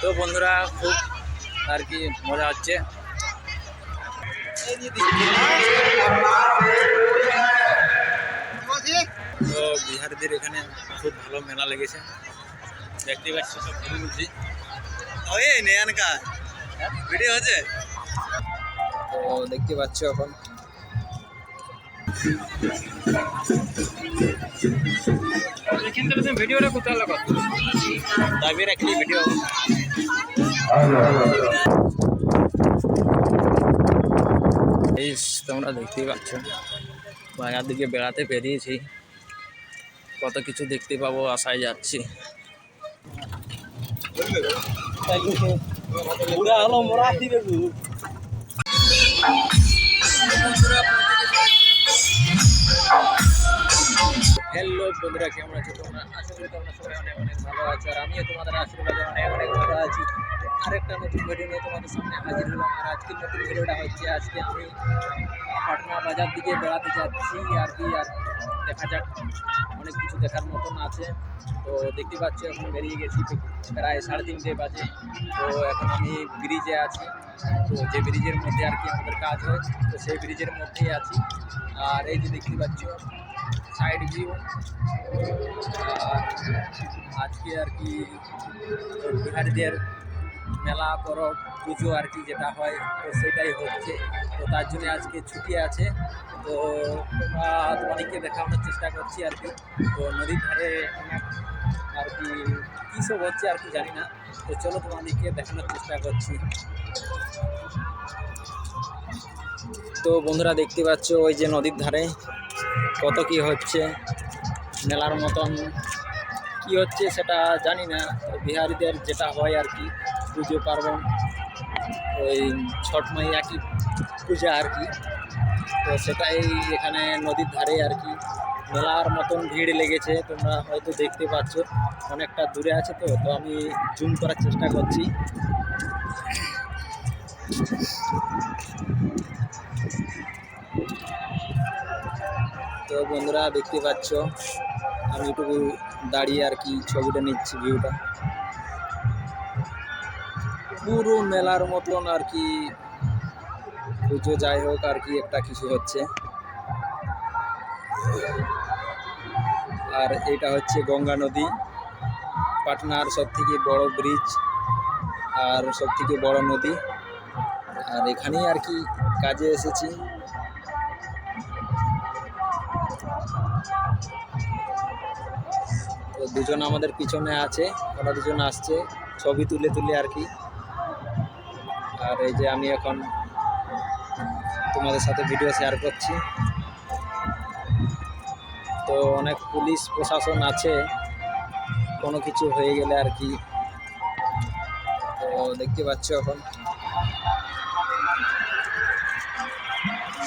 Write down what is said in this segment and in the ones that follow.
তো বন্ধুরা খুব আর কি মজা হচ্ছে। তো বিহারিদের এখানে খুব ভালো মেলা লেগেছে, দেখতে পাচ্ছি সব ঘুরে ঘুরছি। ভিডিও হচ্ছে তো দেখতে পাচ্ছ এখন। ভিডিওটা কোথায় লাগা দাবি রাখলি ভিডিও। এই তোমরা দেখতেই পাচ্ছ বাজার দিকে বেড়াতে বেরিয়েছি, কত কিছু দেখতে পাবো আশায় যাচ্ছি। হ্যালো বন্ধুরা, কেমন আছো তোমরা? আশা করি তোমরা সবাই অনেক অনেক ভালো আছো, আর আমিও তোমাদের আশীর্বাদে অনেক অনেক ভালো আছি। আরেকটা নতুন ভিডিও নিয়ে তোমাদের সামনে হাজির হলাম। আর আজকের নতুন ভিডিওটা হচ্ছে, আজকে আমি পাটনা বাজার দিকে বেড়াতে যাচ্ছি আর কি। আর দেখা যাক, অনেক কিছু দেখার মতন আছে। তো দেখতে পাচ্ছ এখন বেরিয়ে গেছি, প্রায় 3:30 বাজে। তো এখন আমি ব্রিজে আছি, তো যে ব্রিজের মধ্যে আর কি আমাদের কাজ হয়, তো সেই ব্রিজের মধ্যেই আছি। আর এই যে দেখতে পাচ্ছ সাইড ভিউ। আর আজকে আর কি বিহারিদের মেলা পরব পুজো আর কি যেটা হয়, তো সেটাই হচ্ছে। তো তার জন্য আজকে ছুটি আছে। তো তোমাদেরকে দেখানোর চেষ্টা করছি আর কি। তো নদীর ধারে অনেক আর কি কী সব হচ্ছে আর কি জানি না। তো চলো তোমাদেরকে দেখানোর চেষ্টা করছি। তো বন্ধুরা দেখতে পাচ্ছ ওই যে নদীর ধারে কত কি হচ্ছে, মেলার মতন কি হচ্ছে সেটা জানি না। বিহারিদের যেটা হয় আর কি পুজো পার্বণ, ওই ছট মাইয়া কি পূজা আর কি, তো সেটাই এখানে নদীর ধারে আর কি মেলার মতন ভিড় লেগেছে। তোমরা হয়তো দেখতে পাচ্ছ, অনেকটা দূরে আছে তো তো আমি জুম করার চেষ্টা করছি। তো বন্ধুরা দেখতে পাচ্ছ আমি একটু দাঁড়িয়ে আর কি ছবিটা নিচ্ছি, ভিউটা পুরো মেলার মতন আর কি পুজো যাই হোক আর কি একটা কিছু হচ্ছে। আর এটা হচ্ছে গঙ্গা নদী, পাটনার সব থেকে বড় ব্রিজ আর সব থেকে বড় নদী। আর এখানেই আর কি কাজে এসেছি। তো দুজন আমাদের পিছনে আছে, ওরা দুজন আসছে ছবি তুলে তুলে আর কি। আর এই যে আমি এখন তোমাদের সাথে ভিডিও শেয়ার করছি। তো অনেক পুলিশ প্রশাসন আছে কোনো কিছু হয়ে গেলে আর কি। তো দেখতে পাচ্ছ এখন,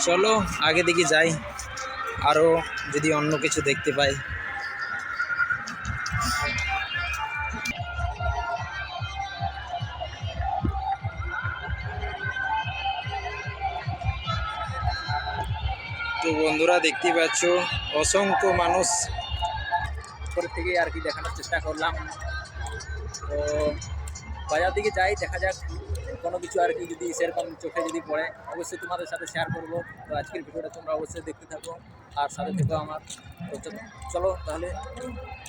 চলো আগে দিকে যাই, আরও যদি অন্য কিছু দেখতে পাই। তো বন্ধুরা দেখতে পাচ্ছ অসংখ্য মানুষ উপর থেকে আর কি দেখানোর চেষ্টা করলাম। তো বাজার দিকে যাই, দেখা যাক কোনো কিছু আর কি যদি সেরকম চোখে যদি পড়ে অবশ্যই তোমাদের সাথে শেয়ার করবো। তো আজকের ভিডিওটা তোমরা অবশ্যই দেখতে থাকো আর সাথে থেকো আমার। তো চলো তাহলে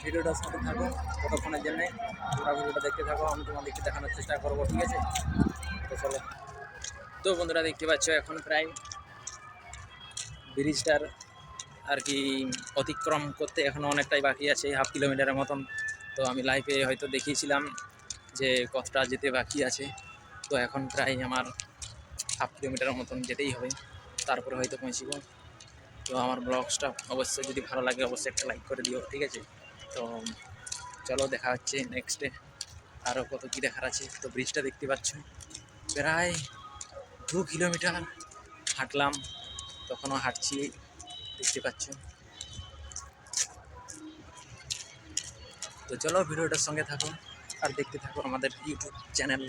ভিডিওটার সাথে থাকো কতক্ষণের জন্যে, তোমরা ভিডিওটা দেখতে থাকো, আমি তোমাদেরকে দেখানোর চেষ্টা করবো, ঠিক আছে? তো চলো। তো বন্ধুরা দেখতে পাচ্ছ এখন প্রায় ব্রিজটার আর কি অতিক্রম করতে এখনও অনেকটাই বাকি আছে, 1/2 কিলোমিটারের মতন। তো আমি লাইভে হয়তো দেখিয়েছিলাম যে কতটা যেতে বাকি আছে। তো এখন প্রায় আমার 1/2 কিলোমিটারের মতন যেতেই হবে, তারপরে হয়তো পৌঁছব। তো আমার ব্লগসটা অবশ্যই যদি ভালো লাগে অবশ্যই একটা লাইক করে দিও, ঠিক আছে? তো চলো দেখা হচ্ছে নেক্সটে, আরও কত কী দেখার আছে। তো ব্রিজটা দেখতে পাচ্ছ প্রায় 2 কিলোমিটার হাঁটলাম, তখনও হাঁটছি, দেখতে পাচ্ছ। তো চলো ভিডিওটার সঙ্গে থাকো আর দেখতে থাকো আমাদের ইউটিউব চ্যানেল,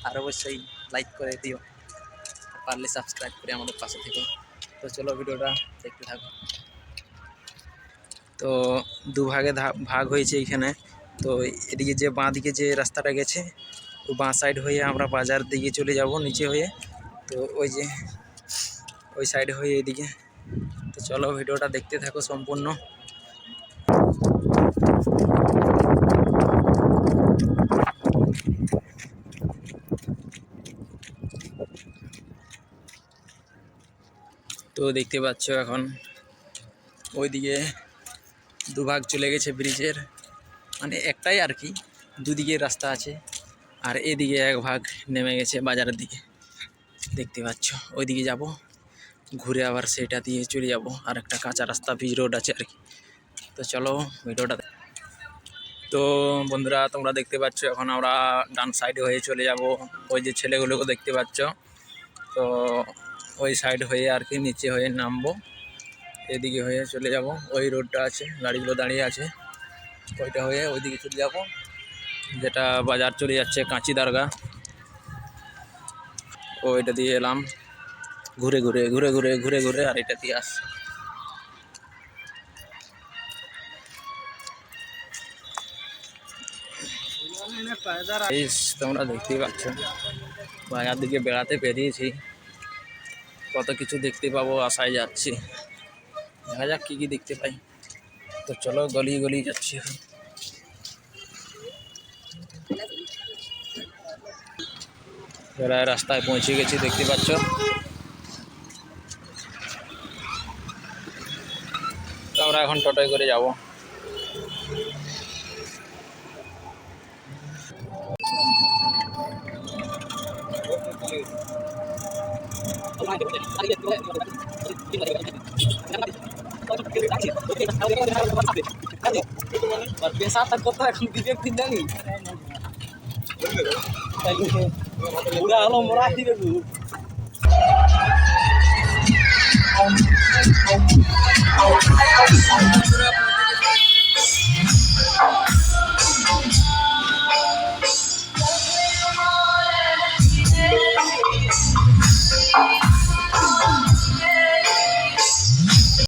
আর অবশ্যই লাইক করে দিও, পারলে সাবস্ক্রাইব করে আমাদের পাশে থেকো। তো চলো ভিডিওটা দেখতে থাকো। তো দুভাগে ভাগ হয়েছে এখানে, তো এদিকে যে বাঁ দিকে যে রাস্তাটা গেছে ওই বাঁ সাইড হয়ে আমরা বাজার দিকে চলে যাব নিচে হয়ে। তো ওই যে ওই সাইড হয়ে এদিকে। তো চলো ভিডিওটা দেখতে থাকো সম্পূর্ণ। তো দেখতে পাচ্ছ এখন ওইদিকে দুভাগ চলে গেছে ব্রিজের, মানে একটাই আর কি, দুদিকে রাস্তা আছে। আর এদিকে এক ভাগ নেমে গেছে বাজারের দিকে, দেখতে পাচ্ছ। ওইদিকে যাব, ঘুরে আবার সেটা দিয়ে চলে যাব। আর একটা কাঁচা রাস্তা পিচ রোড আছে আর কি। তো চলো ভিডিওটা। তো বন্ধুরা তোমরা দেখতে পাচ্ছ এখন আমরা ডান সাইডে হয়ে চলে যাব। ওই যে ছেলেগুলোকে দেখতে পাচ্ছ, তো ওই সাইড হয়ে আর কি নিচে হয়ে নামবো, এদিকে হয়ে চলে যাব। ওই রোডটা আছে, গাড়িগুলো দাঁড়িয়ে আছে, ওইটা হয়ে ওইদিকে চলে যাব, যেটা বাজার চলে যাচ্ছে কাঁচি দরগা। ওইটা দিয়ে এলাম ঘুরে ঘুরে ঘুরে ঘুরে ঘুরে ঘুরে, আর এটা দিয়ে আস। তোমরা দেখতেই পাচ্ছ বাজার দিকে বেড়াতে বেরিয়েছি, কত কিছু দেখতে পাবো আশায় যাচ্ছি। দেখা যাক কী কী দেখতে পাই। তো চলো গলি গলি যাচ্ছি এখন। প্রায় রাস্তায় পৌঁছে গেছি, দেখতে পাচ্ছ। তো আমরা এখন টোটোয় করে যাব। পেশা থাকতো তো এখন বিবেক দিন জানি পুরা হলো মোরা দিবে।